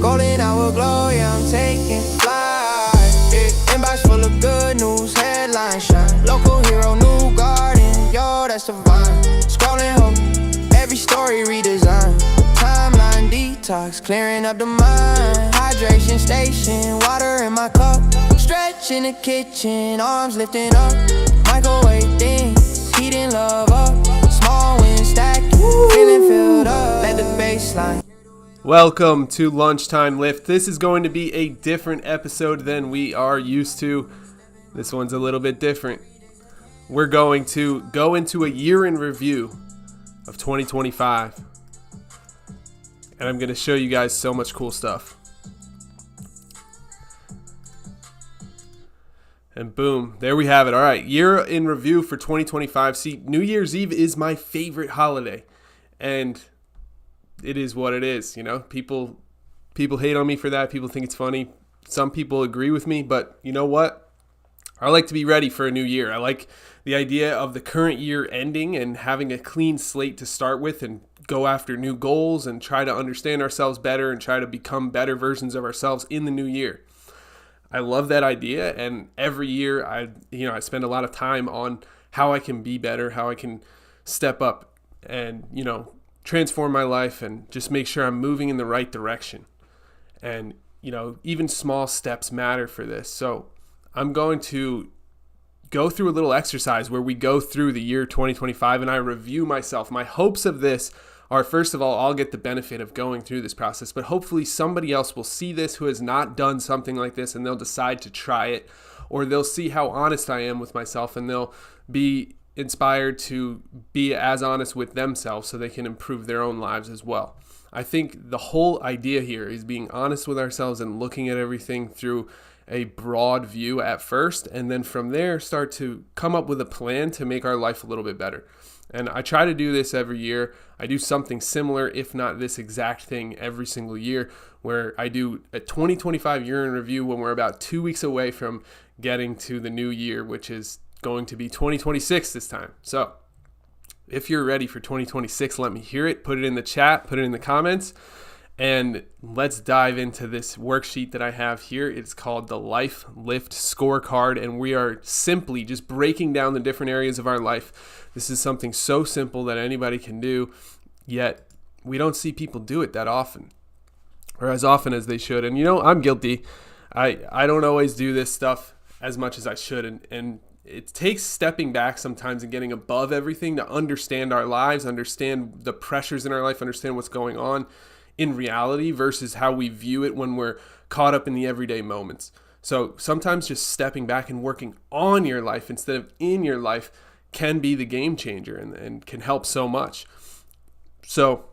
Golden hour glow, yeah, I'm taking flight. Yeah. Inbox full of good news, headline shine. Local hero, new garden, yo, that's the vibe. Scrolling hope, every story redesigned. Timeline detox, clearing up the mind. Hydration station, water in my cup. Stretch in the kitchen, arms lifting up. Microwave things, heating love up. Small wind stacking, feeling filled up. Let the baseline. Welcome to Lunchtime Lift. This is going to be a different episode than we are used to. This one's a little bit different. We're going to go into a year in review of 2025. And I'm going to show you guys so much cool stuff. And boom, there we have it. All right, year in review for 2025. See, New Year's Eve is my favorite holiday. And it is what it is, you know. People hate on me for that. People think it's funny. Some people agree with me, but you know what? I like to be ready for a new year. I like the idea of the current year ending and having a clean slate to start with and go after new goals and try to understand ourselves better and try to become better versions of ourselves in the new year. I love that idea, and every year I spend a lot of time on how I can be better, how I can step up and, transform my life and just make sure I'm moving in the right direction. And, even small steps matter for this. So I'm going to go through a little exercise where we go through the year 2025 and I review myself. My hopes of this are, first of all, I'll get the benefit of going through this process, but hopefully somebody else will see this who has not done something like this and they'll decide to try it, or they'll see how honest I am with myself and they'll be inspired to be as honest with themselves so they can improve their own lives as well. I think the whole idea here is being honest with ourselves and looking at everything through a broad view at first, and then from there start to come up with a plan to make our life a little bit better. And I try to do this every year. I do something similar, if not this exact thing, every single year, where I do a 2025 year in review when we're about 2 weeks away from getting to the new year, which is going to be 2026 this time. So if you're ready for 2026, let me hear it. Put it in the chat, put it in the comments, and let's dive into this worksheet that I have here. It's called the Life Lift Scorecard, and we are simply just breaking down the different areas of our life. This is something so simple that anybody can do, yet we don't see people do it that often, or as often as they should. And I'm guilty. I don't always do this stuff as much as I should, and it takes stepping back sometimes and getting above everything to understand our lives, understand the pressures in our life, understand what's going on in reality versus how we view it when we're caught up in the everyday moments. So sometimes just stepping back and working on your life instead of in your life can be the game changer and can help so much. So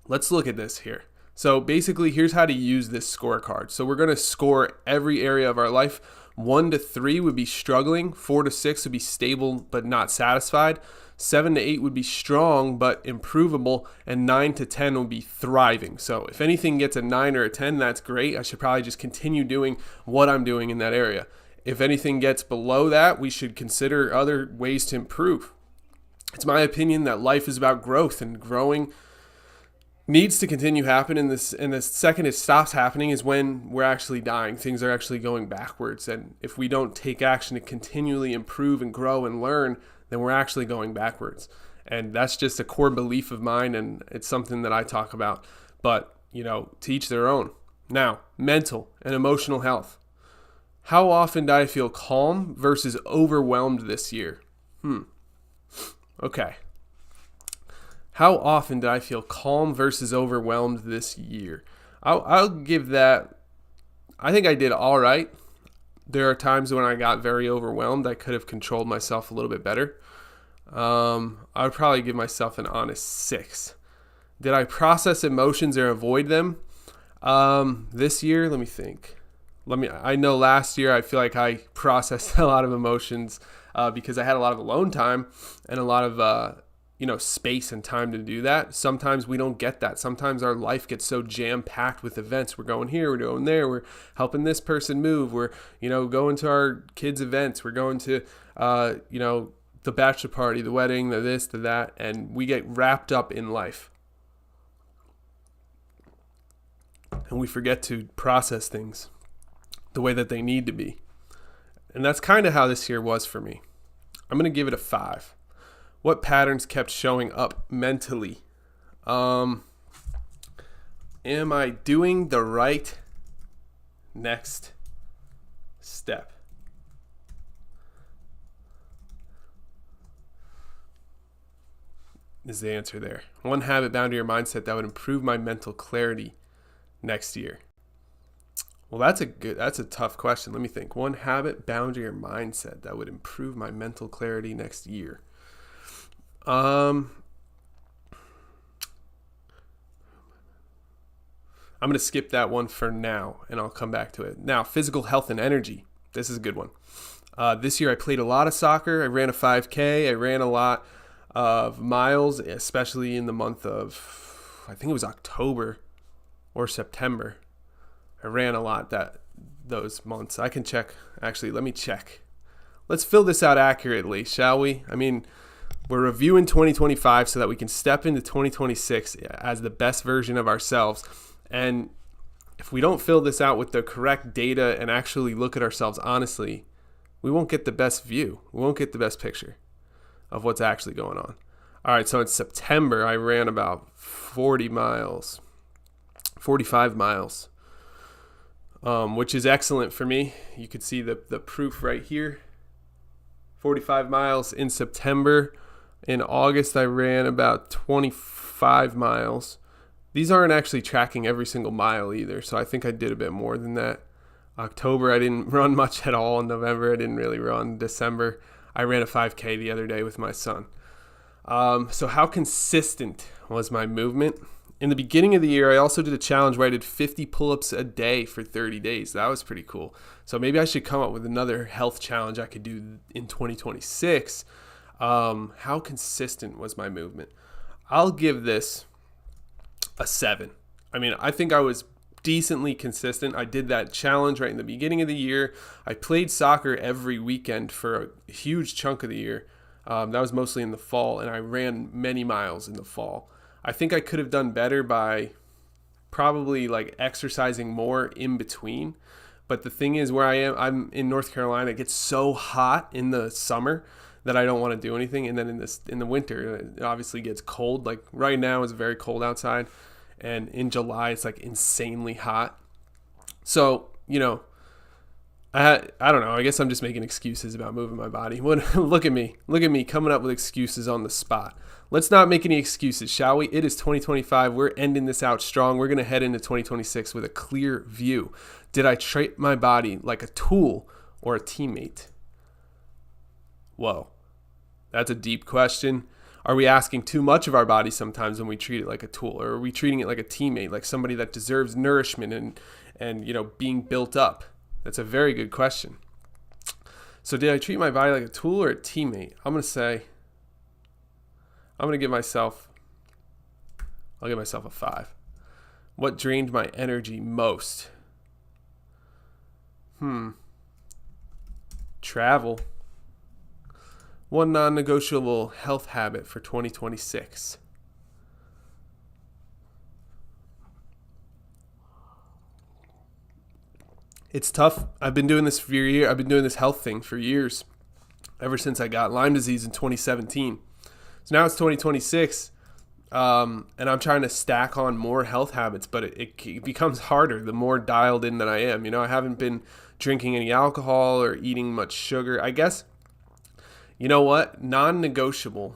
let's look at this here. So basically, here's how to use this scorecard. So we're going to score every area of our life. 1 to 3 would be struggling, 4 to 6 would be stable but not satisfied, 7 to 8 would be strong but improvable, and 9 to 10 would be thriving. So if anything gets a 9 or a 10, that's great. I should probably just continue doing what I'm doing in that area. If anything gets below that, we should consider other ways to improve. It's my opinion that life is about growth, and growing needs to continue happening. And the second it stops happening is when we're actually dying. Things are actually going backwards. And if we don't take action to continually improve and grow and learn, then we're actually going backwards. And that's just a core belief of mine, and it's something that I talk about. But, to each their own. Now, mental and emotional health. How often did I feel calm versus overwhelmed this year? Okay. How often did I feel calm versus overwhelmed this year? I'll give that, I think I did all right. There are times when I got very overwhelmed. I could have controlled myself a little bit better. I would probably give myself an honest 6. Did I process emotions or avoid them? This year, let me think. I know last year I feel like I processed a lot of emotions because I had a lot of alone time and a lot of space and time to do that. Sometimes we don't get that. Sometimes our life gets so jam-packed with events. We're going here, we're going there, we're helping this person move, we're, going to our kids' events, we're going to, the bachelor party, the wedding, the this, the that, and we get wrapped up in life. and we forget to process things the way that they need to be. And that's kind of how this year was for me. I'm going to give it a 5. What patterns kept showing up mentally? Am I doing the right next step? Is the answer there. One habit, boundary, or mindset that would improve my mental clarity next year. Well, that's a tough question. Let me think. One habit, boundary, or mindset that would improve my mental clarity next year. I'm going to skip that one for now, and I'll come back to it. Now, physical health and energy. This is a good one. This year I played a lot of soccer. I ran a 5K. I ran a lot of miles, especially in the month of, I think it was October or September. I ran a lot those months. I can check. Actually, let me check. Let's fill this out accurately, shall we? I mean, we're reviewing 2025 so that we can step into 2026 as the best version of ourselves. And if we don't fill this out with the correct data and actually look at ourselves honestly, we won't get the best view. We won't get the best picture of what's actually going on. All right, so in September, I ran about 45 miles, which is excellent for me. You could see the proof right here. 45 miles in September. In August, I ran about 25 miles. These aren't actually tracking every single mile either, so I think I did a bit more than that. October, I didn't run much at all. In November, I didn't really run. December, I ran a 5K the other day with my son. So how consistent was my movement? In the beginning of the year, I also did a challenge where I did 50 pull-ups a day for 30 days. That was pretty cool. So maybe I should come up with another health challenge I could do in 2026. How consistent was my movement? I'll give this a 7. I mean, I think I was decently consistent. I did that challenge right in the beginning of the year. I played soccer every weekend for a huge chunk of the year. That was mostly in the fall, and I ran many miles in the fall. I think I could have done better by probably like exercising more in between. But the thing is, where I'm in North Carolina, it gets so hot in the summer that I don't want to do anything. And then in the winter, it obviously gets cold. Like right now, it's very cold outside. And in July, it's like insanely hot. So, I don't know. I guess I'm just making excuses about moving my body. Look at me coming up with excuses on the spot. Let's not make any excuses, shall we? It is 2025. We're ending this out strong. We're going to head into 2026 with a clear view. Did I treat my body like a tool or a teammate? Whoa, that's a deep question. Are we asking too much of our body sometimes when we treat it like a tool? Or are we treating it like a teammate, like somebody that deserves nourishment and being built up? That's a very good question. So did I treat my body like a tool or a teammate? I'm going to give myself a 5. What drained my energy most? Travel. One non-negotiable health habit for 2026. It's tough. I've been doing this for a year. I've been doing this health thing for years, ever since I got Lyme disease in 2017. So now it's 2026, and I'm trying to stack on more health habits, but it becomes harder the more dialed in that I am. I haven't been drinking any alcohol or eating much sugar. I guess, you know what? Non-negotiable.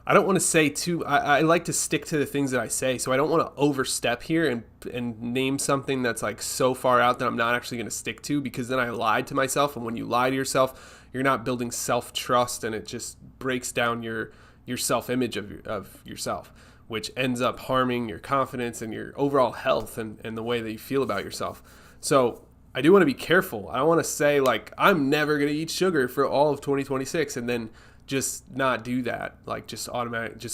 I don't want to say too, I like to stick to the things that I say, so I don't want to overstep here and name something that's like so far out that I'm not actually going to stick to, because then I lied to myself, and when you lie to yourself, you're not building self-trust, and it just breaks down your self-image of yourself, which ends up harming your confidence and your overall health and the way that you feel about yourself. So I do want to be careful. I don't want to say like, I'm never going to eat sugar for all of 2026 and then just not do that, like just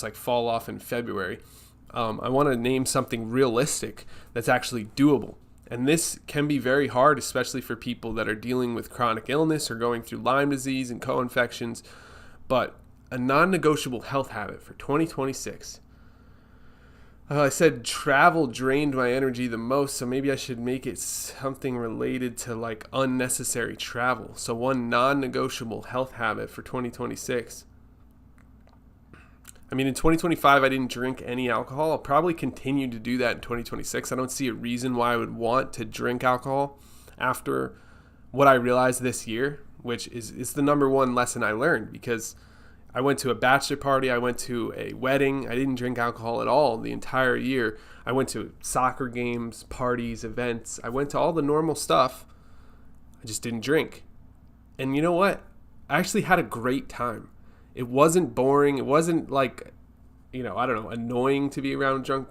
like fall off in February. I want to name something realistic that's actually doable. And this can be very hard, especially for people that are dealing with chronic illness or going through Lyme disease and co-infections. But a non-negotiable health habit for 2026. I said travel drained my energy the most, so maybe I should make it something related to like unnecessary travel. So one non-negotiable health habit for 2026. I mean, in 2025, I didn't drink any alcohol. I'll probably continue to do that in 2026. I don't see a reason why I would want to drink alcohol after what I realized this year, which is the number one lesson I learned, because I went to a bachelor party. I went to a wedding. I didn't drink alcohol at all the entire year. I went to soccer games, parties, events. I went to all the normal stuff. I just didn't drink. And you know what? I actually had a great time. It wasn't boring. It wasn't like, I don't know, annoying to be around drunk,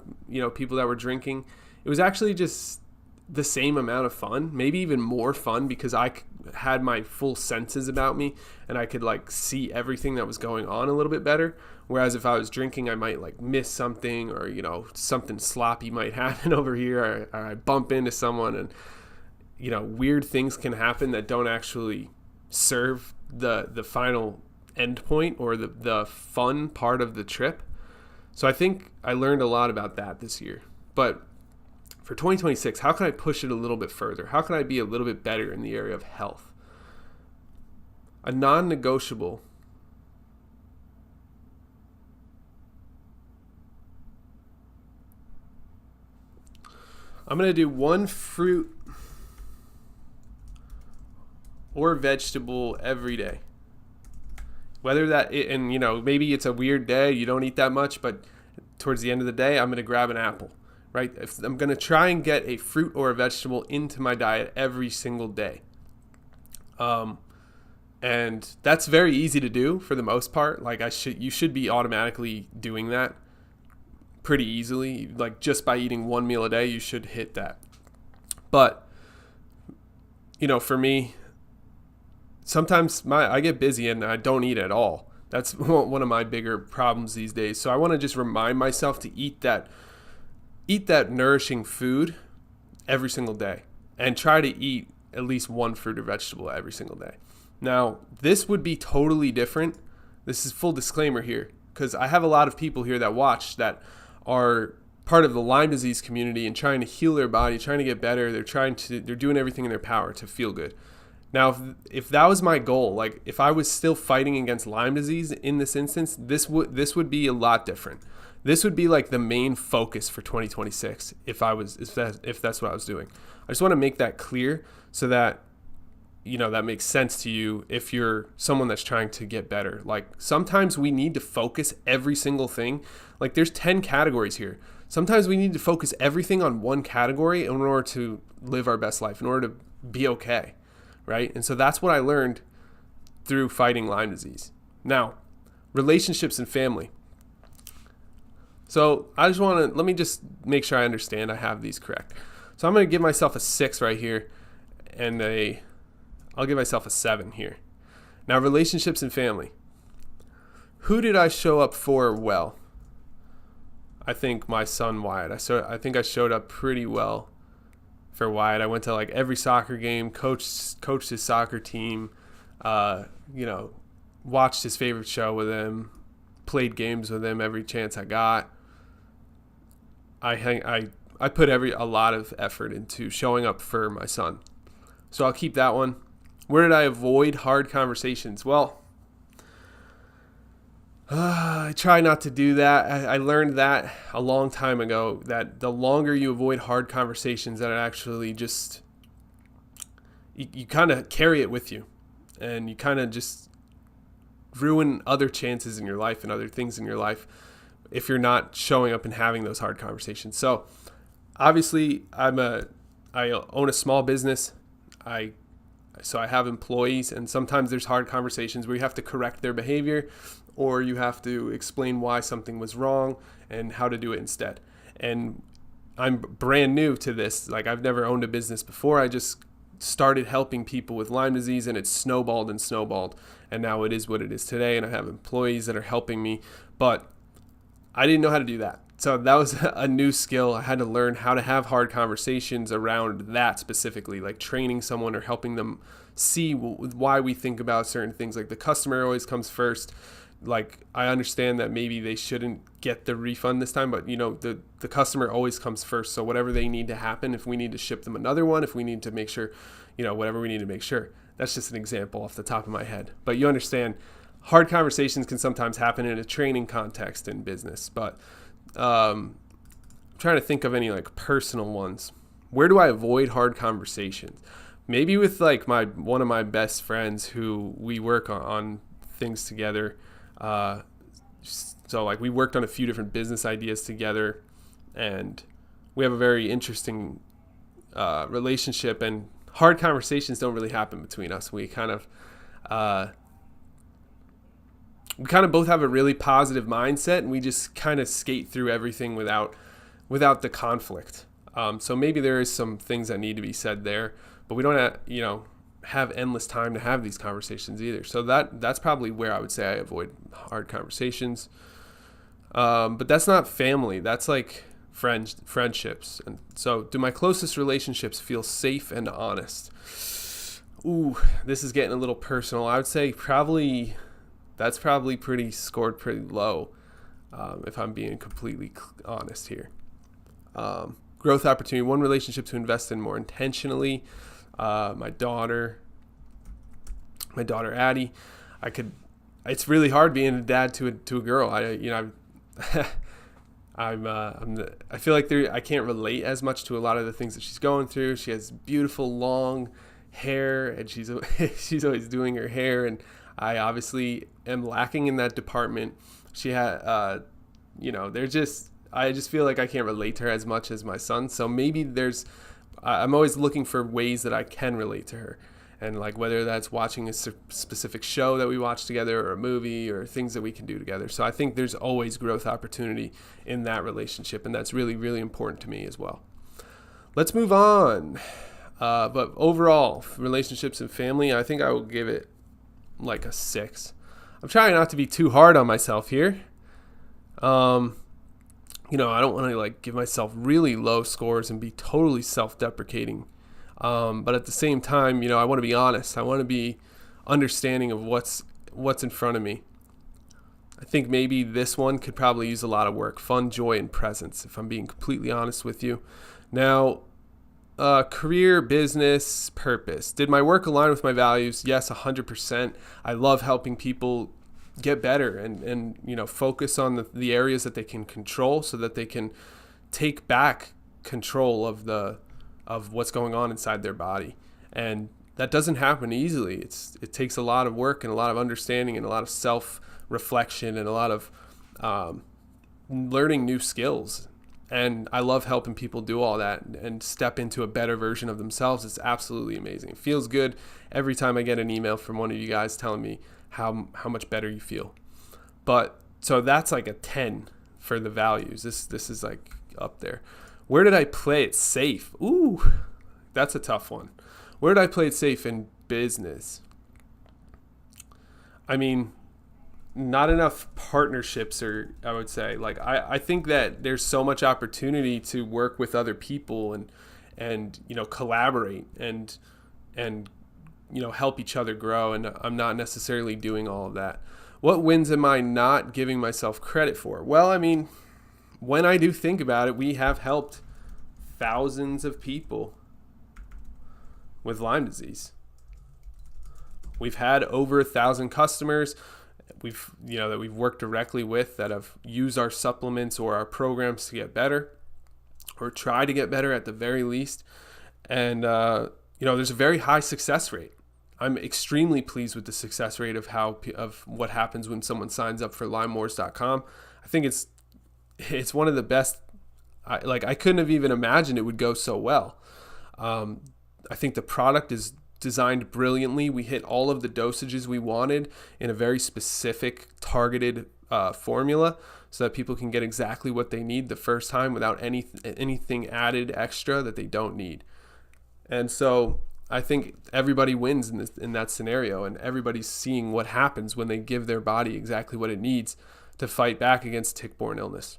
people that were drinking. It was actually just the same amount of fun, maybe even more fun, because I had my full senses about me and I could like see everything that was going on a little bit better. Whereas if I was drinking, I might like miss something, or, something sloppy might happen over here, or I bump into someone, and, weird things can happen that don't actually serve the final end point or the fun part of the trip. So I think I learned a lot about that this year. But for 2026, how can I push it a little bit further? How can I be a little bit better in the area of health? A non-negotiable. I'm going to do one fruit or vegetable every day. Whether and maybe it's a weird day, you don't eat that much, but towards the end of the day, I'm going to grab an apple, right? If I'm going to try and get a fruit or a vegetable into my diet every single day. And that's very easy to do for the most part. Like you should be automatically doing that pretty easily. Like just by eating one meal a day, you should hit that. But, for me, sometimes I get busy and I don't eat at all. That's one of my bigger problems these days. So I want to just remind myself to eat that nourishing food every single day, and try to eat at least one fruit or vegetable every single day. Now, this would be totally different. This is full disclaimer here, because I have a lot of people here that watch that are part of the Lyme disease community and trying to heal their body, trying to get better. They're doing everything in their power to feel good. Now, if that was my goal, like if I was still fighting against Lyme disease in this instance, this would be a lot different. This would be like the main focus for 2026 if that's what I was doing. I just want to make that clear so that that makes sense to you if you're someone that's trying to get better. Like sometimes we need to focus every single thing. Like there's 10 categories here. Sometimes we need to focus everything on one category in order to live our best life, in order to be okay. Right? And so that's what I learned through fighting Lyme disease. Now, relationships and family. So let me just make sure I understand I have these correct. So I'm going to give myself a 6 right here, and I'll give myself a 7 here. Now, relationships and family. Who did I show up for well? I think my son Wyatt. I think I showed up pretty well for Wyatt. I went to like every soccer game, coached his soccer team, watched his favorite show with him, played games with him every chance I got. I put a lot of effort into showing up for my son. So I'll keep that one. Where did I avoid hard conversations? Well, I try not to do that. I learned that a long time ago, that the longer you avoid hard conversations, that it actually just, you kind of carry it with you, and you kind of just ruin other chances in your life and other things in your life if you're not showing up and having those hard conversations. So obviously I own a small business. So I have employees, and sometimes there's hard conversations where you have to correct their behavior, or you have to explain why something was wrong and how to do it instead. And I'm brand new to this. Like I've never owned a business before. I just started helping people with Lyme disease, and it snowballed and snowballed. And now it is what it is today. And I have employees that are helping me, but I didn't know how to do that. So that was a new skill. I had to learn how to have hard conversations around that specifically, like training someone or helping them see why we think about certain things. Like the customer always comes first. like, I understand that maybe they shouldn't get the refund this time, but the customer always comes first. So whatever they need to happen, if we need to ship them another one, if we need to make sure, whatever we need to make sure. That's just an example off the top of my head. But you understand, hard conversations can sometimes happen in a training context in business. But I'm trying to think of any like personal ones. Where do I avoid hard conversations? Maybe with like one of my best friends who we work on things together. So like we worked on a few different business ideas together, and we have a very interesting relationship, and hard conversations don't really happen between us. We kind of both have a really positive mindset, and we just kind of skate through everything without the conflict. So maybe there is some things that need to be said there, but we don't have endless time to have these conversations either. So that's probably where I would say I avoid hard conversations. But that's not family. That's like friendships. And so, do my closest relationships feel safe and honest? Ooh, this is getting a little personal. I would say that's probably scored pretty low, if I'm being completely honest here. Growth opportunity, one relationship to invest in more intentionally. My daughter Addie. It's really hard being a dad to a girl. I feel like I can't relate as much to a lot of the things that she's going through. She has beautiful long hair, and she's always doing her hair, and I obviously am lacking in that department. She had, I just feel like I can't relate to her as much as my son. So maybe I'm always looking for ways that I can relate to her. And like whether that's watching a specific show that we watch together, or a movie, or things that we can do together. So I think there's always growth opportunity in that relationship, and that's really, really important to me as well. Let's move on. But overall, relationships and family, I think I will give it like a 6. I'm trying not to be too hard on myself here. I don't want to like give myself really low scores and be totally self-deprecating. But at the same time, I want to be honest. I want to be understanding of what's in front of me. I think maybe this one could probably use a lot of work. Fun, joy, and presence, if I'm being completely honest with you. Now, career, business, purpose. Did my work align with my values? Yes, 100%. I love helping people get better and focus on the areas that they can control, so that they can take back control of what's going on inside their body. And that doesn't happen easily. It takes a lot of work and a lot of understanding and a lot of self-reflection and a lot of learning new skills. And I love helping people do all that and step into a better version of themselves. It's absolutely amazing. It feels good every time I get an email from one of you guys telling me how much better you feel. But so that's like a 10 for the values. This is like up there. Where did I play it safe? Ooh, that's a tough one. Where did I play it safe in business? I mean, not enough partnerships, or I would say, like, I think that there's so much opportunity to work with other people and collaborate and help each other grow. And I'm not necessarily doing all of that. What wins am I not giving myself credit for? Well, I mean, when I do think about it, we have helped thousands of people with Lyme disease. We've had over 1,000 customers that we've worked directly with that have used our supplements or our programs to get better, or try to get better at the very least. And there's a very high success rate. I'm extremely pleased with the success rate of what happens when someone signs up for LymeWars.com. I think it's one of the best. I couldn't have even imagined it would go so well. I think the product is designed brilliantly. We hit all of the dosages we wanted in a very specific, targeted formula, so that people can get exactly what they need the first time without anything added extra that they don't need. And so I think everybody wins in that scenario, and everybody's seeing what happens when they give their body exactly what it needs to fight back against tick-borne illness.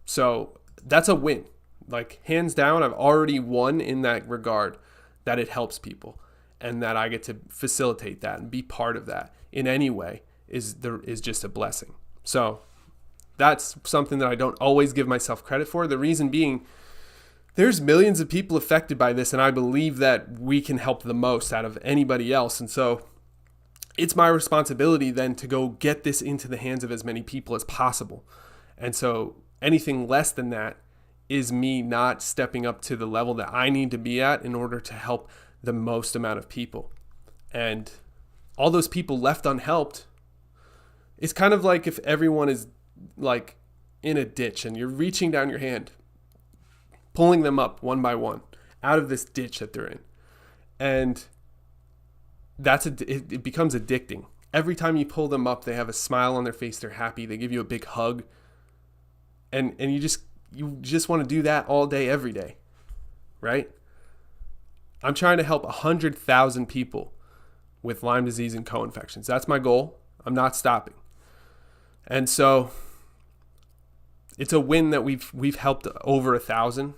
So that's a win. Like, hands down, I've already won in that regard, that it helps people. and that I get to facilitate that and be part of that in any way is just a blessing. So that's something that I don't always give myself credit for. The reason being, there's millions of people affected by this, and I believe that we can help the most out of anybody else. And so it's my responsibility then to go get this into the hands of as many people as possible. And so anything less than that is me not stepping up to the level that I need to be at in order to help the most amount of people. And all those people left unhelped, it's kind of like if everyone is like in a ditch and you're reaching down your hand, pulling them up one by one out of this ditch that they're in. And it becomes addicting. Every time you pull them up, they have a smile on their face, they're happy, they give you a big hug. And you just want to do that all day, every day, right? I'm trying to help 100,000 people with Lyme disease and co-infections. That's my goal. I'm not stopping. And so it's a win that we've helped over 1,000.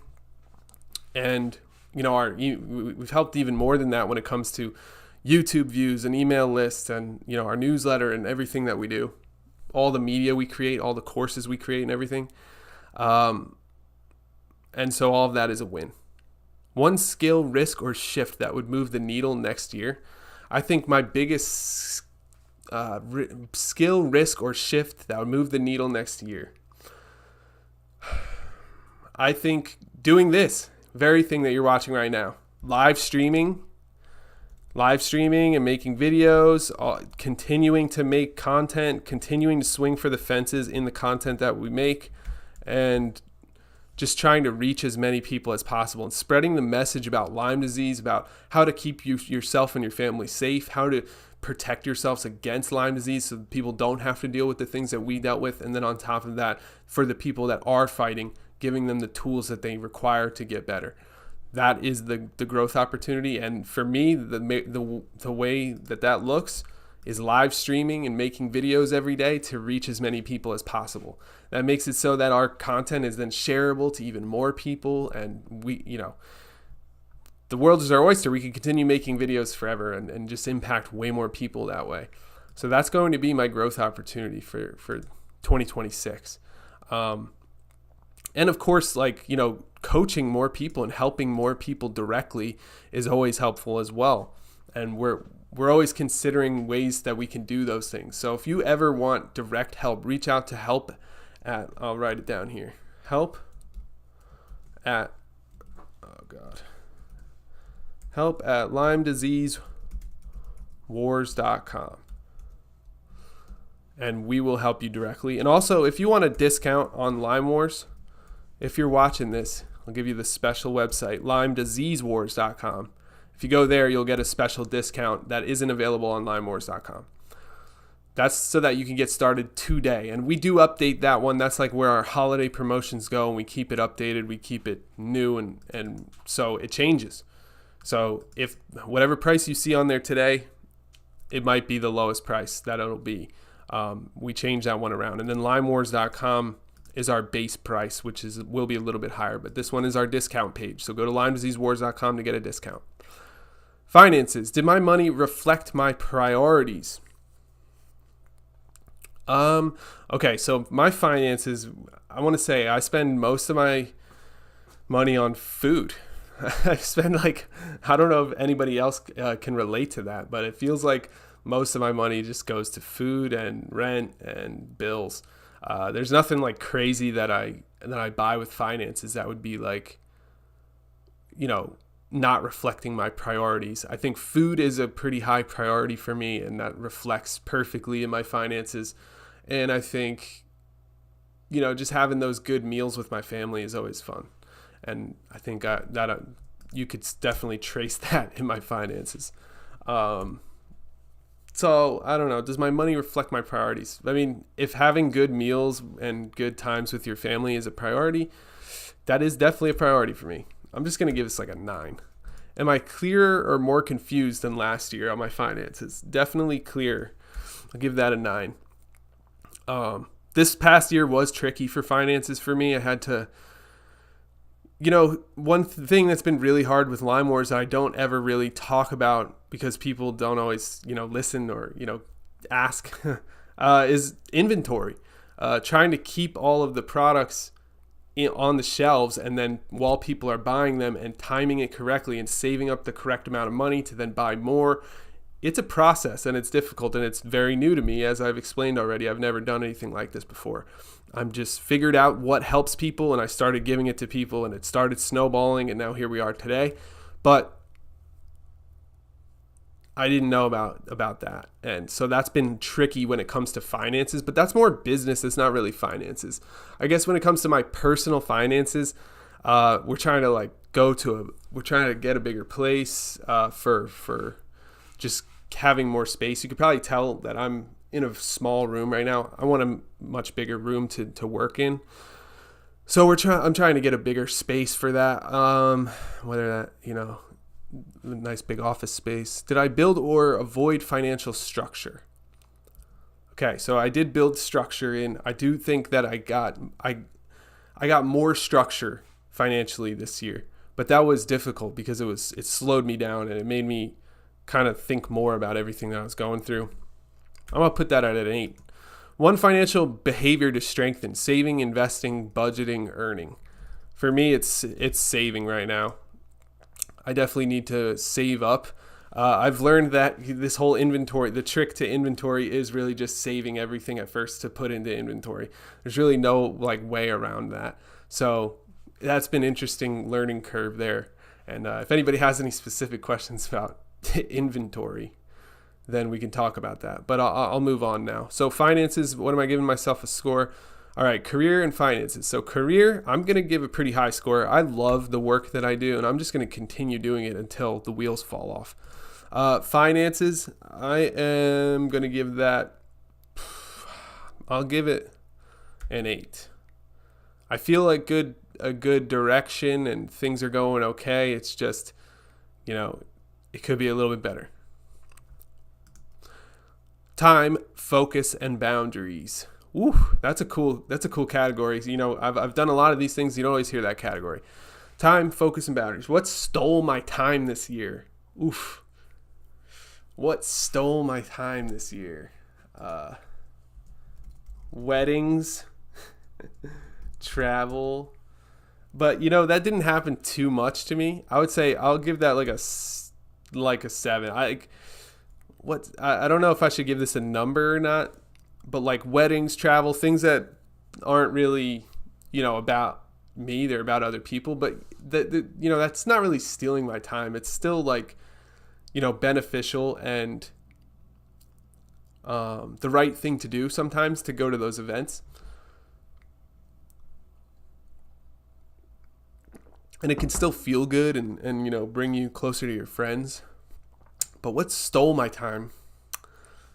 And, we've helped even more than that when it comes to YouTube views and email lists and, our newsletter and everything that we do, all the media we create, all the courses we create and everything. And so all of that is a win. One skill, risk, or shift that would move the needle next year. I think my biggest skill, risk, or shift that would move the needle next year, I think doing this very thing that you're watching right now, live streaming and making videos, continuing to make content, continuing to swing for the fences in the content that we make, and just trying to reach as many people as possible and spreading the message about Lyme disease, about how to keep yourself and your family safe, how to protect yourselves against Lyme disease so people don't have to deal with the things that we dealt with. And then on top of that, for the people that are fighting, giving them the tools that they require to get better. That is the growth opportunity. And for me, the way that looks is live streaming and making videos every day to reach as many people as possible. That makes it so that our content is then shareable to even more people. And the world is our oyster. We can continue making videos forever and just impact way more people that way. So that's going to be my growth opportunity for 2026. And of course, coaching more people and helping more people directly is always helpful as well. And we're always considering ways that we can do those things. So if you ever want direct help, reach out to help at, I'll write it down here, help at LymeDiseaseWars.com. And we will help you directly. And also, if you want a discount on Lyme Wars, if you're watching this, I'll give you the special website, LymeDiseaseWars.com. If you go there, you'll get a special discount that isn't available on LymeWars.com. That's so that you can get started today. And we do update that one. That's like where our holiday promotions go, and we keep it updated. We keep it new, and so it changes. So if whatever price you see on there today, it might be the lowest price that it'll be. We change that one around. And then LymeWars.com is our base price, which will be a little bit higher. But this one is our discount page. So go to LymeDiseaseWars.com to get a discount. Finances. Did my money reflect my priorities? Okay, so my finances, I want to say I spend most of my money on food. I spend I don't know if anybody else can relate to that, but it feels like most of my money just goes to food and rent and bills. There's nothing crazy that I buy with finances that would be not reflecting my priorities. I think food is a pretty high priority for me, and that reflects perfectly in my finances. And I think, just having those good meals with my family is always fun. And I think that you could definitely trace that in my finances. So I don't know. Does my money reflect my priorities? I mean, if having good meals and good times with your family is a priority, that is definitely a priority for me. I'm just going to give this a 9. Am I clearer or more confused than last year on my finances? Definitely clear. I'll give that a 9. This past year was tricky for finances for me. I had to, one thing that's been really hard with Lime Wars that I don't ever really talk about because people don't always, listen or, ask is inventory. Trying to keep all of the products on the shelves, and then while people are buying them and timing it correctly and saving up the correct amount of money to then buy more. It's a process and it's difficult and it's very new to me. As I've explained already, I've never done anything like this before. I'm just figured out what helps people and I started giving it to people and it started snowballing and now here we are today. But I didn't know about that. And so that's been tricky when it comes to finances, but that's more business. It's not really finances. I guess when it comes to my personal finances, we're trying to we're trying to get a bigger place for just having more space. You could probably tell that I'm in a small room right now. I want a much bigger room to work in. So I'm trying to get a bigger space for that. Whether that, a nice big office space. Did I build or avoid financial structure? Okay, so I did build structure in. I do think that I got more structure financially this year, but that was difficult because it slowed me down and it made me kind of think more about everything that I was going through. I'm going to put that at an 8. One financial behavior to strengthen: saving, investing, budgeting, earning. For me, it's saving right now. I definitely need to save up. I've learned that this whole inventory, the trick to inventory is really just saving everything at first to put into inventory. There's really no way around that. So that's been interesting learning curve there. And if anybody has any specific questions about inventory, then we can talk about that. But I'll move on now. So finances, what am I giving myself a score? All right, career and finances. So career, I'm going to give a pretty high score. I love the work that I do, and I'm just going to continue doing it until the wheels fall off. Finances, I am going to give that, I'll give it an 8. I feel like a good direction and things are going okay. It's just, it could be a little bit better. Time, focus, and boundaries. Ooh, that's a cool category. I've done a lot of these things. You don't always hear that category. Time, focus, and boundaries. What stole my time this year? Oof. What stole my time this year? Weddings, travel. But that didn't happen too much to me. I would say I'll give that like a 7. I don't know if I should give this a number or not, but weddings, travel, things that aren't really, about me, they're about other people, but that's not really stealing my time. It's still beneficial and the right thing to do sometimes to go to those events. And it can still feel good and bring you closer to your friends. But what stole my time?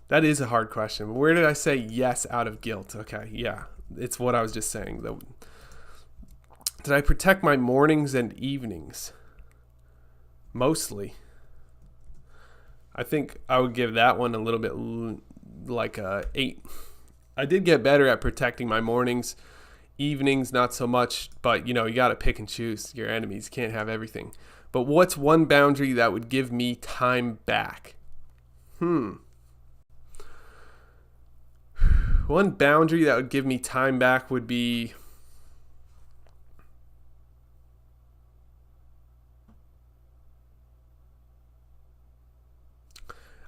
That is a hard question. Where did I say yes out of guilt? Okay, yeah. It's what I was just saying. Did I protect my mornings and evenings? Mostly. I think I would give that one a little bit like a 8. I did get better at protecting my mornings. Evenings, not so much, but you got to pick and choose your enemies. You can't have everything. But what's one boundary that would give me time back? One boundary that would give me time back would be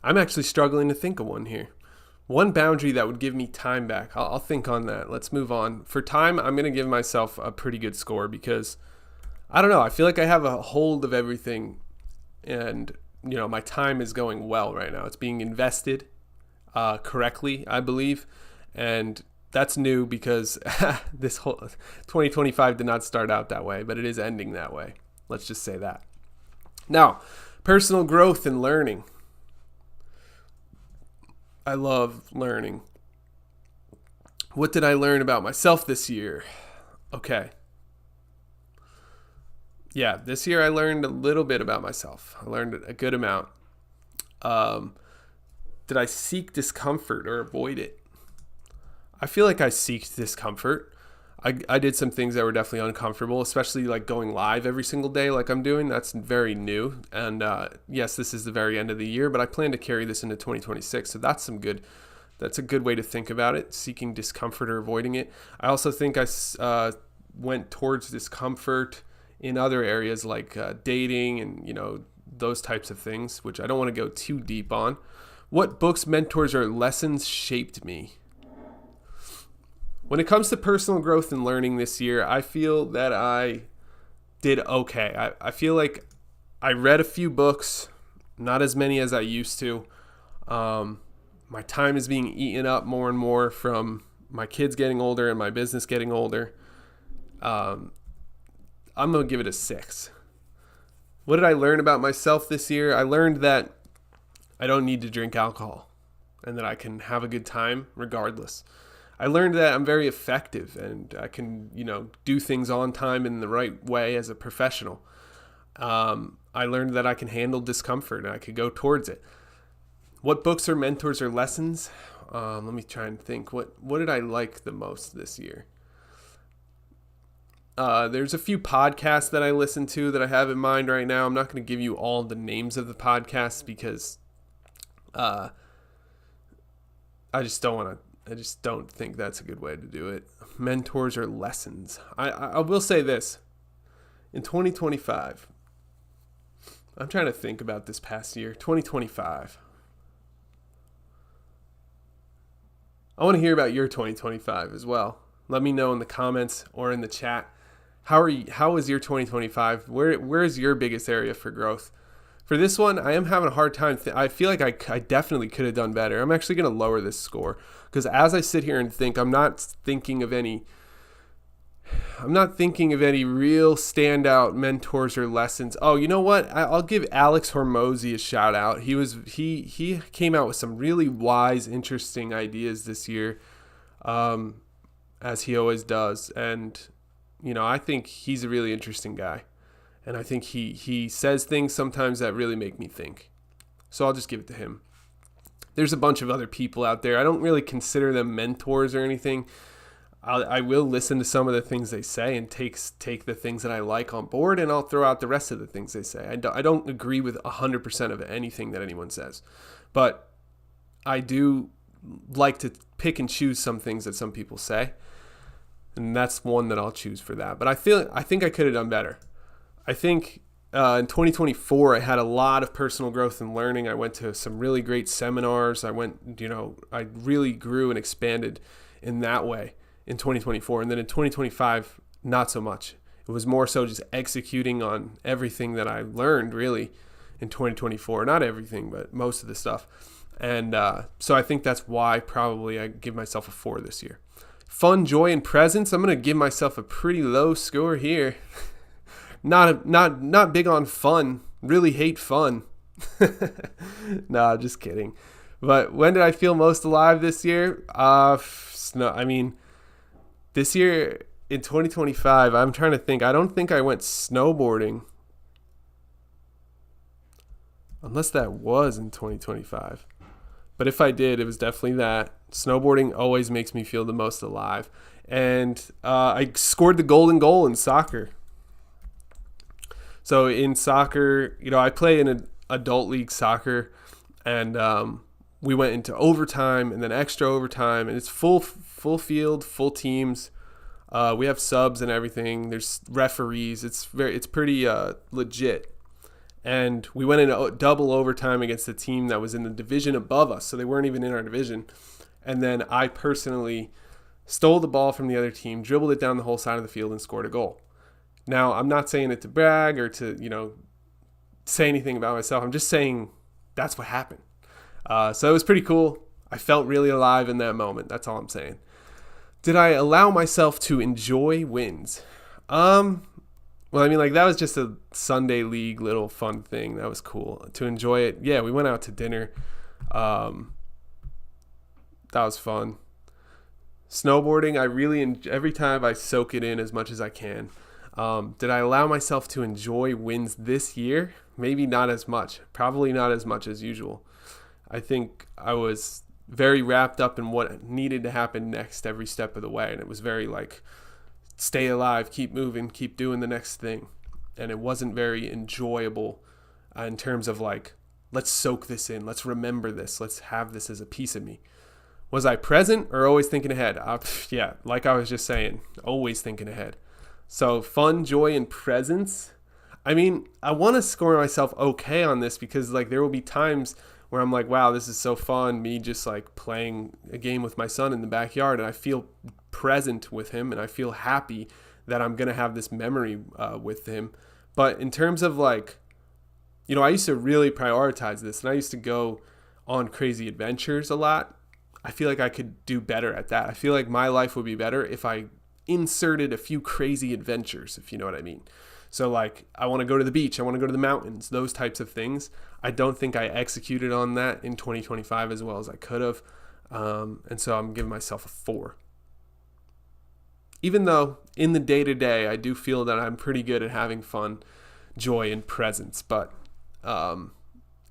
I'm actually struggling to think of one here. One boundary that would give me time back. I'll think on that. Let's move on. For time, I'm going to give myself a pretty good score because I don't know. I feel like I have a hold of everything and, my time is going well right now. It's being invested correctly, I believe. And that's new because this whole 2025 did not start out that way, but it is ending that way. Let's just say that. Now, personal growth and learning. I love learning. What did I learn about myself this year? Okay. Yeah, this year I learned a little bit about myself. I learned a good amount. Did I seek discomfort or avoid it? I feel like I seek discomfort. I did some things that were definitely uncomfortable, especially like going live every single day like I'm doing. That's very new. And yes, this is the very end of the year, but I plan to carry this into 2026. So that's a good way to think about it, seeking discomfort or avoiding it. I also think I went towards discomfort in other areas like dating and, those types of things, which I don't want to go too deep on. What books, mentors, or lessons shaped me? When it comes to personal growth and learning this year, I feel that I did okay. I feel like I read a few books, not as many as I used to. My time is being eaten up more and more from my kids getting older and my business getting older. I'm going to give it a 6. What did I learn about myself this year? I learned that I don't need to drink alcohol and that I can have a good time regardless. I learned that I'm very effective and I can, do things on time in the right way as a professional. I learned that I can handle discomfort and I could go towards it. What books or mentors or lessons? Let me try and think. What did I like the most this year? There's a few podcasts that I listen to that I have in mind right now. I'm not going to give you all the names of the podcasts because I just don't think that's a good way to do it. Mentors or lessons. I will say this. In 2025, I'm trying to think about this past year. 2025. I want to hear about your 2025 as well. Let me know in the comments or in the chat. How is your 2025? Where is your biggest area for growth? For this one, I am having a hard time. I feel like I definitely could have done better. I'm actually going to lower this score because as I sit here and think, I'm not thinking of any real standout mentors or lessons. Oh, you know what? I'll give Alex Hormozy a shout out. He came out with some really wise, interesting ideas this year, as he always does. And, I think he's a really interesting guy. And I think he says things sometimes that really make me think. So I'll just give it to him. There's a bunch of other people out there. I don't really consider them mentors or anything. I will listen to some of the things they say and take the things that I like on board, and I'll throw out the rest of the things they say. I don't agree with 100% of anything that anyone says. But I do like to pick and choose some things that some people say. And that's one that I'll choose for that. But I think I could have done better. I think in 2024, I had a lot of personal growth and learning. I went to some really great seminars. I really grew and expanded in that way in 2024. And then in 2025, not so much. It was more so just executing on everything that I learned really in 2024. Not everything, but most of the stuff. And so I think that's why probably I give myself a 4 this year. Fun, joy, and presence. I'm going to give myself a pretty low score here. Not big on fun. Really hate fun. No, just kidding. But when did I feel most alive this year? This year in 2025, I'm trying to think. I don't think I went snowboarding. Unless that was in 2025. But if I did, it was definitely that. Snowboarding always makes me feel the most alive. And I scored the golden goal in soccer. So in soccer, I play in an adult league soccer, and we went into overtime and then extra overtime, and it's full field, full teams. We have subs and everything. There's referees. It's pretty legit. And we went in double overtime against a team that was in the division above us, so they weren't even in our division. And then I personally stole the ball from the other team, dribbled it down the whole side of the field, and scored a goal. Now, I'm not saying it to brag or to, say anything about myself. I'm just saying that's what happened. So it was pretty cool. I felt really alive in that moment. That's all I'm saying. Did I allow myself to enjoy wins? That was just a Sunday league little fun thing. That was cool. To enjoy it, yeah, we went out to dinner. That was fun. Snowboarding, I really every time I soak it in as much as I can. Did I allow myself to enjoy wins this year? Maybe not as much. Probably not as much as usual. I think I was very wrapped up in what needed to happen next every step of the way, and it was very stay alive, keep moving, keep doing the next thing. And it wasn't very enjoyable in terms of like, let's soak this in, let's remember this, let's have this as a piece of me. Was I present or always thinking ahead? Yeah, like I was just saying, always thinking ahead. So fun, joy, and presence. I mean, I want to score myself okay on this because like there will be times where I'm like, wow, this is so fun. Me just like playing a game with my son in the backyard, and I feel present with him, and I feel happy that I'm going to have this memory with him. But in terms of like, you know, I used to really prioritize this, and I used to go on crazy adventures a lot. I feel like I could do better at that. I feel like my life would be better if I inserted a few crazy adventures, if you know what I mean. So like, I want to go to the beach, I want to go to the mountains, those types of things. I don't think I executed on that in 2025 as well as I could have. And so I'm giving myself a 4. Even though in the day-to-day, I do feel that I'm pretty good at having fun, joy, and presence. But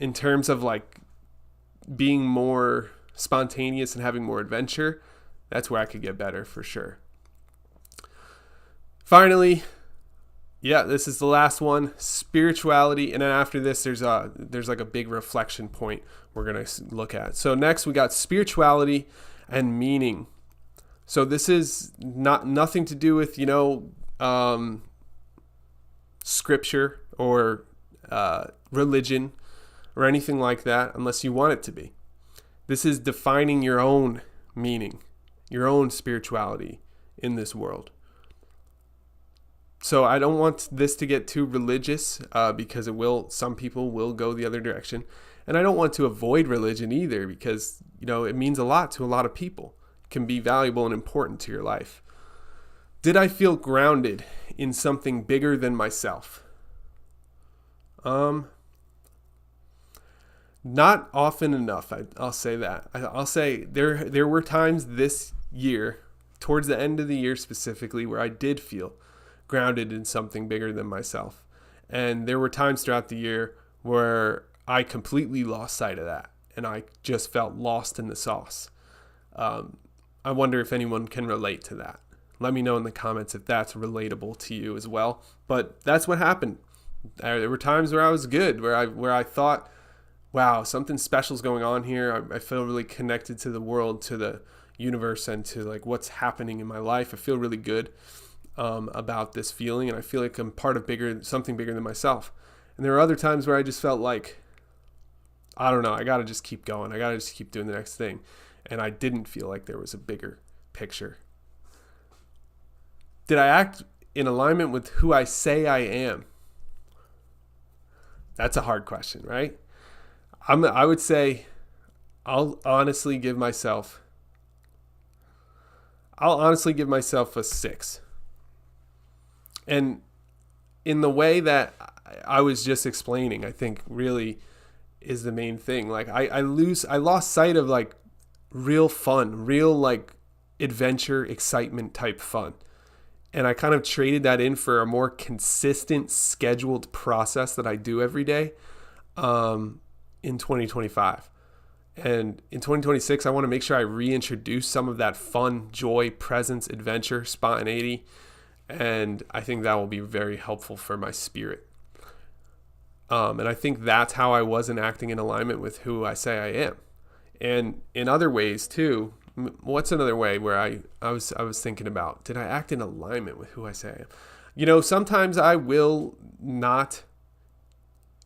in terms of like being more spontaneous and having more adventure, that's where I could get better for sure. Finally, yeah, this is the last one, spirituality. And then after this, there's like a big reflection point we're going to look at. So next we got spirituality and meaning. So this is nothing to do with, scripture or religion or anything like that, unless you want it to be. This is defining your own meaning, your own spirituality in this world. So I don't want this to get too religious because some people will go the other direction. And I don't want to avoid religion either because, it means a lot to a lot of people. It can be valuable and important to your life. Did I feel grounded in something bigger than myself? Not often enough. I'll say that. I'll say there were times this year, towards the end of the year specifically, where I did feel grounded in something bigger than myself. And there were times throughout the year where I completely lost sight of that and I just felt lost in the sauce. I wonder if anyone can relate to that. Let me know in the comments if that's relatable to you as well. But that's what happened. There were times where I was good, where I thought, wow, something special is going on here. I feel really connected to the world, to the universe, and to like what's happening in my life. I feel really good about this feeling, and I feel like I'm part of something bigger than myself. And there are other times where I just felt like, I don't know, I gotta just keep going. I gotta just keep doing the next thing. And I didn't feel like there was a bigger picture. Did I act in alignment with who I say I am? That's a hard question, right? I would say I'll honestly give myself a 6. And in the way that I was just explaining, I think really is the main thing. Like I lost sight of like real fun, real like adventure, excitement type fun. And I kind of traded that in for a more consistent, scheduled process that I do every day in 2025. And in 2026, I want to make sure I reintroduce some of that fun, joy, presence, adventure, spontaneity. And I think that will be very helpful for my spirit. And I think that's how I wasn't acting in alignment with who I say I am. And in other ways too, what's another way where I was thinking about, did I act in alignment with who I say I am? Sometimes I will not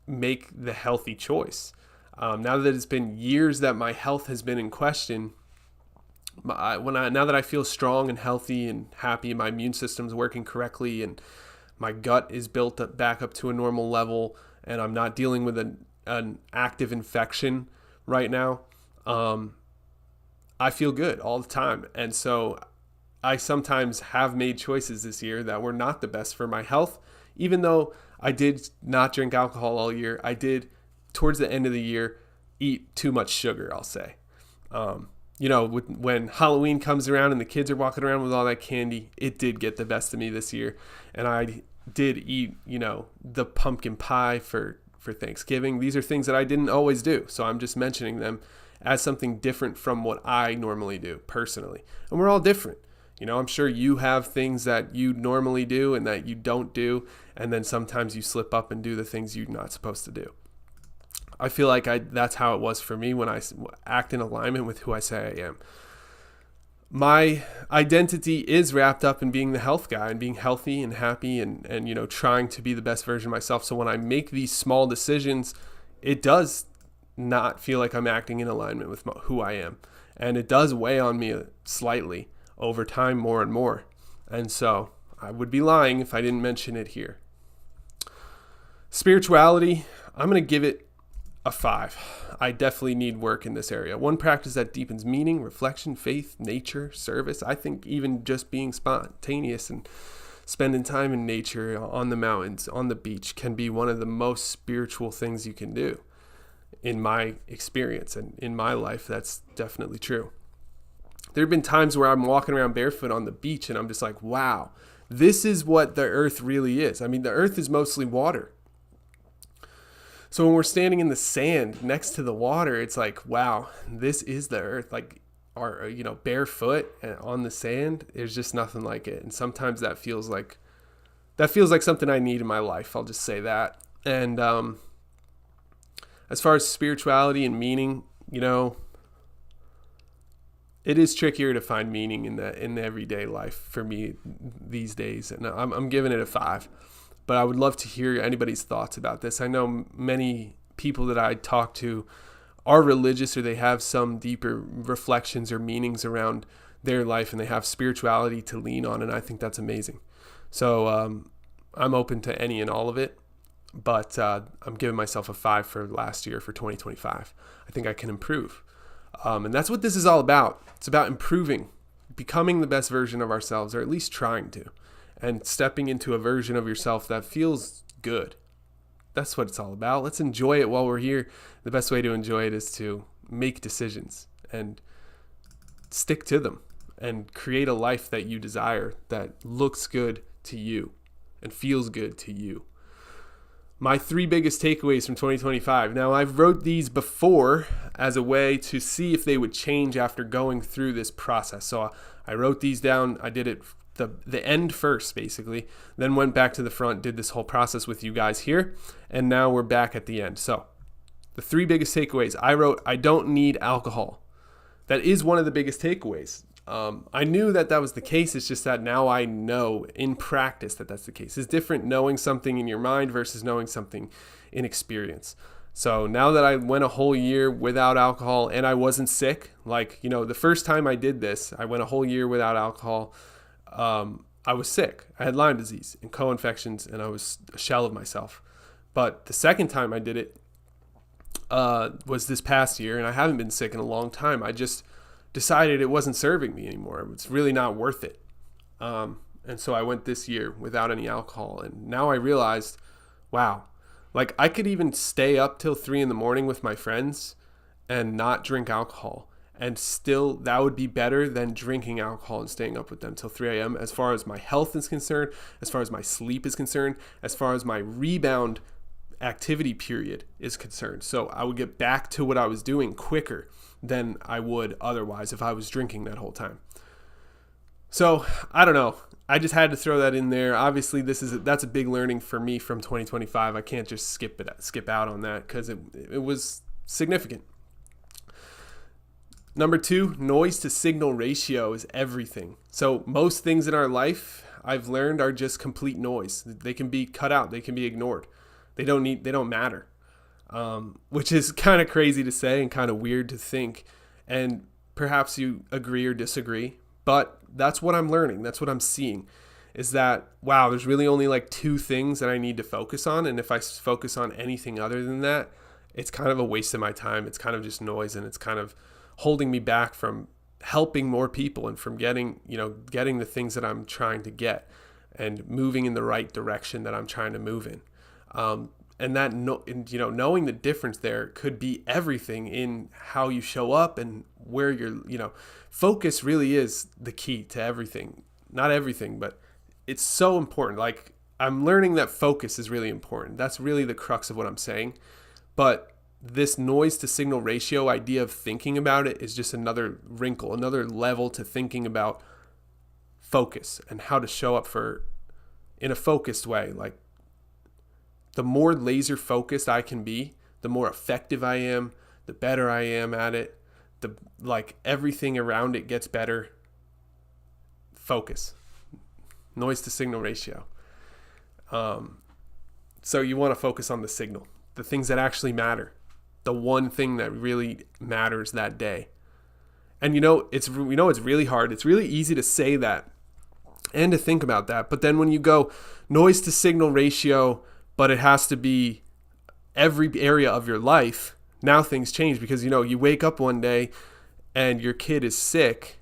make the healthy choice. Now that it's been years that my health has been in question, now that I feel strong and healthy and happy, my immune system's working correctly and my gut is built back up to a normal level and I'm not dealing with an active infection right now, I feel good all the time. And so I sometimes have made choices this year that were not the best for my health, even though I did not drink alcohol all year. I did, towards the end of the year, eat too much sugar, I'll say. When Halloween comes around and the kids are walking around with all that candy, it did get the best of me this year. And I did eat, the pumpkin pie for Thanksgiving. These are things that I didn't always do. So I'm just mentioning them as something different from what I normally do personally. And we're all different. You know, I'm sure you have things that you normally do and that you don't do, and then sometimes you slip up and do the things you're not supposed to do. I feel like that's how it was for me when I act in alignment with who I say I am. My identity is wrapped up in being the health guy and being healthy and happy and you know, trying to be the best version of myself. So when I make these small decisions, it does not feel like I'm acting in alignment with who I am. And it does weigh on me slightly over time, more and more. And so I would be lying if I didn't mention it here. Spirituality, I'm going to give it a 5. I definitely need work in this area. One practice that deepens meaning, reflection, faith, nature, service. I think even just being spontaneous and spending time in nature, on the mountains, on the beach, can be one of the most spiritual things you can do. In my experience and in my life, that's definitely true. There have been times where I'm walking around barefoot on the beach and I'm just like, wow, this is what the earth really is. I mean, the earth is mostly water. So when we're standing in the sand next to the water, it's like, wow, this is the earth. Like, our, you know, barefoot on the sand, there's just nothing like it. And sometimes that feels like something I need in my life. I'll just say that. And as far as spirituality and meaning, you know, it is trickier to find meaning in the everyday life for me these days. And I'm giving it a 5. But I would love to hear anybody's thoughts about this. I know many people that I talk to are religious, or they have some deeper reflections or meanings around their life, and they have spirituality to lean on, and I think that's amazing. So I'm open to any and all of it, but I'm giving myself a 5 for last year, for 2025. I think I can improve. And that's what this is all about. It's about improving, becoming the best version of ourselves, or at least trying to. And stepping into a version of yourself that feels good. That's what it's all about. Let's enjoy it while we're here. The best way to enjoy it is to make decisions and stick to them and create a life that you desire, that looks good to you and feels good to you. My 3 biggest takeaways from 2025. Now, I've wrote these before as a way to see if they would change after going through this process. So I wrote these down. I did it the end first, basically, then went back to the front, did this whole process with you guys here, and now we're back at the end. So the 3 biggest takeaways. I wrote, I don't need alcohol. That is one of the biggest takeaways. I knew that was the case. It's just that now I know in practice that that's the case. It's different knowing something in your mind versus knowing something in experience. So now that I went a whole year without alcohol and I wasn't sick, like, you know, the first time I did this, I went a whole year without alcohol. I was sick. I had Lyme disease and co-infections, and I was a shell of myself. But the second time I did it was this past year, and I haven't been sick in a long time. I just decided it wasn't serving me anymore. It's really not worth it. And so I went this year without any alcohol, and now I realized, wow, like I could even stay up till 3 a.m. with my friends and not drink alcohol. And still, that would be better than drinking alcohol and staying up with them till 3 a.m. as far as my health is concerned, as far as my sleep is concerned, as far as my rebound activity period is concerned. So I would get back to what I was doing quicker than I would otherwise if I was drinking that whole time. So I don't know. I just had to throw that in there. Obviously, that's a big learning for me from 2025. I can't just skip out on that because it was significant. Number 2, noise to signal ratio is everything. So most things in our life, I've learned, are just complete noise. They can be cut out. They can be ignored. They don't matter, which is kind of crazy to say and kind of weird to think. And perhaps you agree or disagree, but that's what I'm learning. That's what I'm seeing, is that, wow, there's really only like 2 things that I need to focus on. And if I focus on anything other than that, it's kind of a waste of my time. It's kind of just noise, and it's kind of holding me back from helping more people and from getting the things that I'm trying to get and moving in the right direction that I'm trying to move in. And that, knowing the difference there could be everything in how you show up and where you're, focus really is the key to everything. Not everything, but it's so important. Like, I'm learning that focus is really important. That's really the crux of what I'm saying. But this noise to signal ratio idea of thinking about it is just another wrinkle, another level to thinking about focus and how to show up in a focused way. Like, the more laser focused I can be, the more effective I am, the better I am at it. Everything around it gets better. Focus. Noise to signal ratio. So you want to focus on the signal, the things that actually matter, the one thing that really matters that day. And it's really hard. It's really easy to say that and to think about that. But then when you go noise to signal ratio, but it has to be every area of your life, now things change, because you wake up one day and your kid is sick,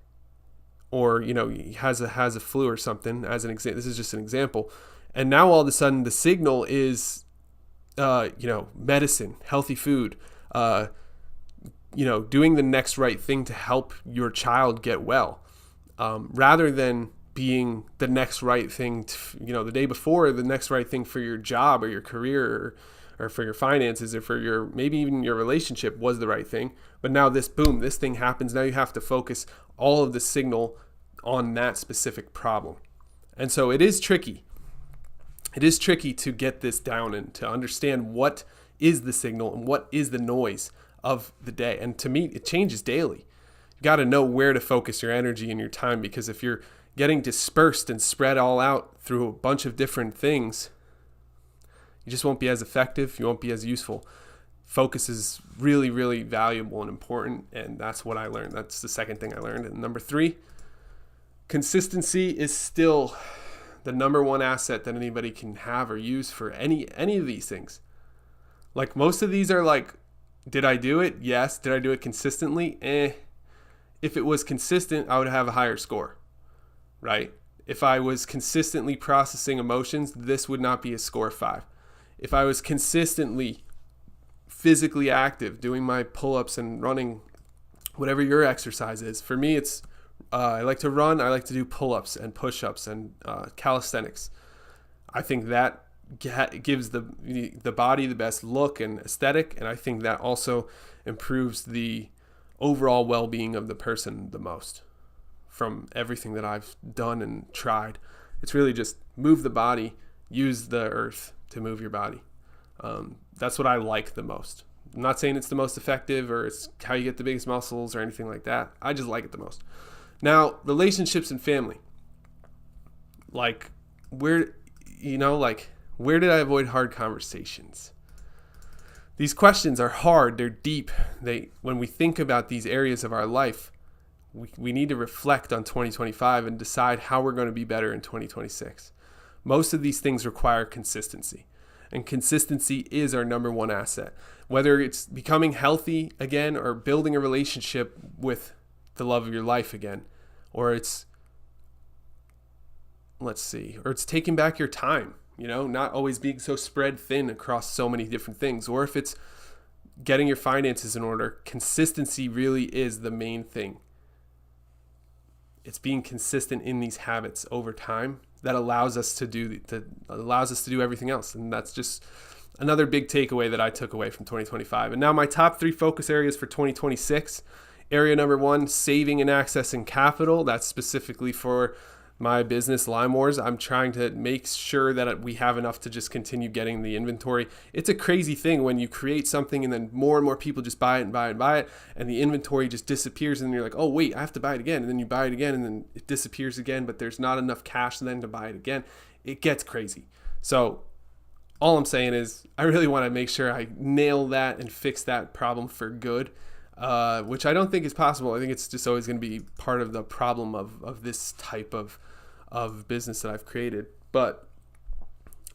or he has a flu or something. As an example, this is just an example, and now all of a sudden the signal is medicine, healthy food, doing the next right thing to help your child get well, rather than being the next right thing the day before, the next right thing for your job or your career, or for your finances, or for maybe even your relationship was the right thing. But now this thing happens. Now you have to focus all of the signal on that specific problem. And so it is tricky. It is tricky to get this down and to understand what is the signal and what is the noise of the day. And to me, it changes daily. You got to know where to focus your energy and your time, because if you're getting dispersed and spread all out through a bunch of different things, you just won't be as effective. You won't be as useful. Focus is really, really valuable and important. And that's what I learned. That's the second thing I learned. And number 3, consistency is still the number one asset that anybody can have or use for any of these things. Like, most of these are like, did I do it? Yes. Did I do it consistently? If it was consistent, I would have a higher score, right? If I was consistently processing emotions, this would not be a score 5. If I was consistently physically active, doing my pull-ups and running, whatever your exercise is. For me, it's I like to run. I like to do pull-ups and push-ups and calisthenics. I think that gives the body the best look and aesthetic, and I think that also improves the overall well-being of the person the most. From everything that I've done and tried, it's really just move the body, use the earth to move your body. That's what I like the most. I'm not saying it's the most effective or it's how you get the biggest muscles or anything like that. I just like it the most. Now, relationships and family. Like, where did I avoid hard conversations? These questions are hard. They're deep. When we think about these areas of our life, we need to reflect on 2025 and decide how we're going to be better in 2026. Most of these things require consistency, and consistency is our number one asset. Whether it's becoming healthy again, or building a relationship with the love of your life again, or it's taking back your time, not always being so spread thin across so many different things, or if it's getting your finances in order, consistency really is the main thing. It's being consistent in these habits over time that allows us to do everything else. And that's just another big takeaway that I took away from 2025. And now my top 3 focus areas for 2026. Area number 1, saving and accessing capital. That's specifically for my business, Lime Wars. I'm trying to make sure that we have enough to just continue getting the inventory. It's a crazy thing when you create something and then more and more people just buy it and buy it and buy it, and the inventory just disappears, and you're like, oh wait, I have to buy it again, and then you buy it again, and then it disappears again, but there's not enough cash then to buy it again. It gets crazy. So all I'm saying is I really want to make sure I nail that and fix that problem for good. Which I don't think is possible. I think it's just always going to be part of the problem of this type of business that I've created. But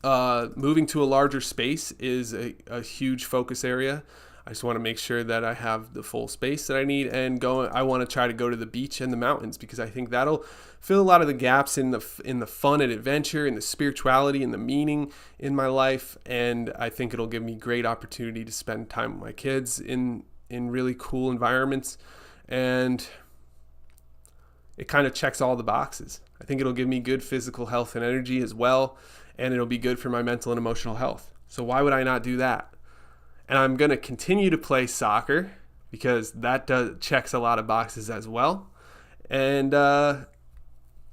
moving to a larger space is a huge focus area. I just want to make sure that I have the full space that I need, and I want to try to go to the beach and the mountains, because I think that'll fill a lot of the gaps in the fun and adventure, in the spirituality and the meaning in my life. And I think it'll give me great opportunity to spend time with my kids in really cool environments, and it kind of checks all the boxes. I think it'll give me good physical health and energy as well, and it'll be good for my mental and emotional health. So why would I not do that? And I'm going to continue to play soccer, because that checks a lot of boxes as well. And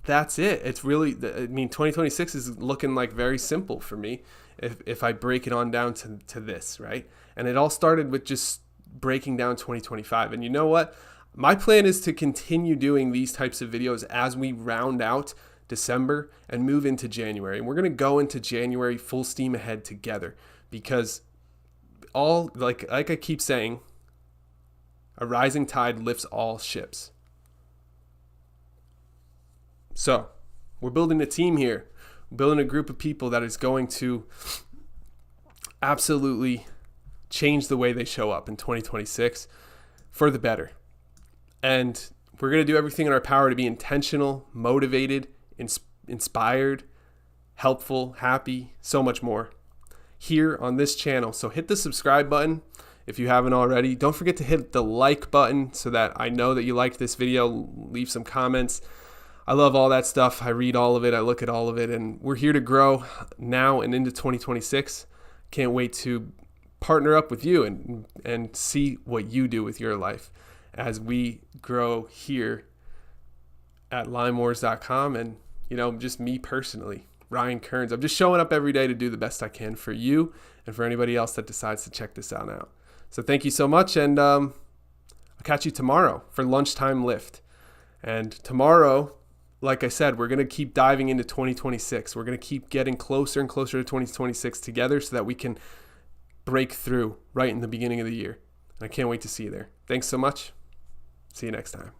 that's it. It's really, 2026 is looking like very simple for me if I break it on down to this, right? And it all started with just breaking down 2025. And you know what? My plan is to continue doing these types of videos as we round out December and move into January. And we're going to go into January full steam ahead together, because all, like I keep saying, a rising tide lifts all ships. So we're building a team here. We're building a group of people that is going to absolutely change the way they show up in 2026 for the better. And we're going to do everything in our power to be intentional, motivated, inspired, helpful, happy, so much more here on this channel. So hit the subscribe button if you haven't already. Don't forget to hit the like button so that I know that you liked this video. Leave some comments. I love all that stuff. I read all of it. I look at all of it. And we're here to grow now and into 2026. Can't wait to partner up with you and see what you do with your life as we grow here at limewars.com. And, just me personally, Ryan Kearns. I'm just showing up every day to do the best I can for you and for anybody else that decides to check this out now. So thank you so much. And I'll catch you tomorrow for Lunchtime Lift. And tomorrow, like I said, we're going to keep diving into 2026. We're going to keep getting closer and closer to 2026 together so that we can break through right in the beginning of the year. And I can't wait to see you there. Thanks so much. See you next time.